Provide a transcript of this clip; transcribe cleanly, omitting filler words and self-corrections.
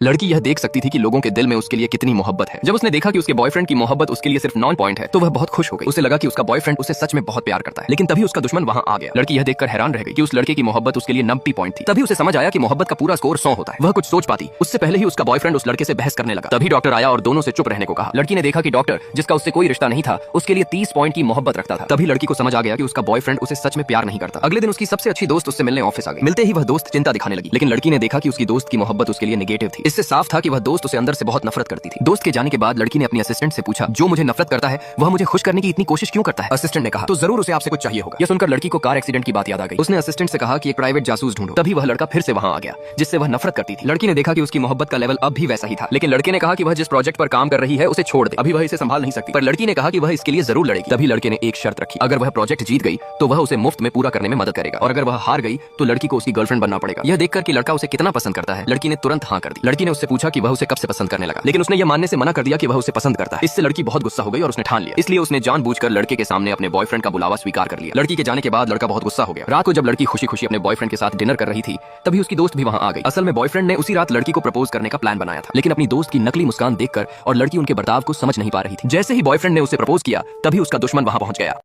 लड़की यह देख सकती थी कि लोगों के दिल में उसके लिए कितनी मोहब्बत है। जब उसने देखा कि उसके बॉयफ्रेंड की मोहब्बत उसके लिए सिर्फ 9 पॉइंट है तो वह बहुत खुश हो गई। उसे लगा कि उसका बॉयफ्रेंड उसे सच में बहुत प्यार करता है। लेकिन तभी उसका दुश्मन वहां आ गया। लड़की यह देखकर हैरान रह गई कि उस लड़के की मोहब्बत उसके लिए 90 पॉइंट थी। तभी उसे समझ आया कि मोहब्बत का पूरा स्कोर 100 होता है। वह कुछ सोच पाती उससे पहले ही उसका बॉयफ्रेंड उस लड़के से बहस करने लगा। तभी डॉक्टर आया और दोनों से चुप रहने को कहा। लड़की ने देखा कि डॉक्टर, जिसका उससे कोई रिश्ता नहीं था, उसके लिए 30 पॉइंट की मोहब्बत रखता था। तभी लड़की को समझ आ गया कि उसका बॉयफ्रेंड उसे सच में प्यार नहीं करता। अगले दिन उसकी सबसे अच्छी दोस्त उससे मिलने ऑफिस आ गई। मिलते ही वह दोस्त चिंता दिखाने लगी। लेकिन लड़की ने देखा कि उसकी दोस्त की मोहब्बत उसके लिए नेगेटिव थी। इससे साफ था कि वह दोस्त उसे अंदर से बहुत नफरत करती थी। दोस्त के जाने के बाद लड़की ने अपनी असिस्टेंट से पूछा, जो मुझे नफरत करता है वह मुझे खुश करने की इतनी कोशिश क्यों करता है? असिस्टेंट ने कहा, तो जरूर उसे आपसे कुछ चाहिए होगा। यह सुनकर लड़की को कार एक्सीडेंट की बात याद आ गई। उसने असिस्टेंट से कहा कि एक प्राइवेट जासूस ढूंढो। तभी वह लड़का फिर से वहां आ गया जिससे वह नफरत करती थी। लड़की ने देखा कि उसकी मोहब्बत का लेवल अब भी वैसा ही था। लेकिन लड़के ने कहा कि वह जिस प्रोजेक्ट पर काम कर रही है उसे छोड़ दे, अभी वह इसे संभाल नहीं सकती। पर लड़की ने कहा कि वह इसके लिए जरूर लड़ेगी। तभी लड़के ने एक शर्त रखी, अगर वह प्रोजेक्ट जीत गई तो वह उसे मुफ्त में पूरा करने में मदद करेगा, और अगर वह हार गई तो लड़की को उसकी गर्लफ्रेंड बनना पड़ेगा। यह देखकर कि लड़का उसे कितना पसंद करता है, लड़की ने तुरंत हाँ कर दी। लड़की ने उससे पूछा कि वह उसे कब से पसंद करने लगा, लेकिन उसने यह मानने से मना कर दिया कि वह उसे पसंद करता है। इससे लड़की बहुत गुस्सा हो गई और उसने ठान लिया। इसलिए उसने जानबूझकर लड़के के सामने अपने बॉयफ्रेंड का बुलावा स्वीकार कर लिया। लड़की के जाने के बाद लड़का बहुत गुस्सा हो गया। रात को जब लड़की खुशी खुशी अपने बॉयफ्रेंड के साथ डिनर कर रही थी तभी उसकी दोस्त भी वहां आ गई। असल में बॉयफ्रेंड ने उसी रात लड़की को प्रपोज करने का प्लान बनाया था, लेकिन अपनी दोस्त की नकली मुस्कान देखकर और लड़की उनके बर्ताव को समझ नहीं पा रही थी। जैसे ही बॉयफ्रेंड ने उसे प्रपोज किया तभी उसका दुश्मन वहां पहुंच गया।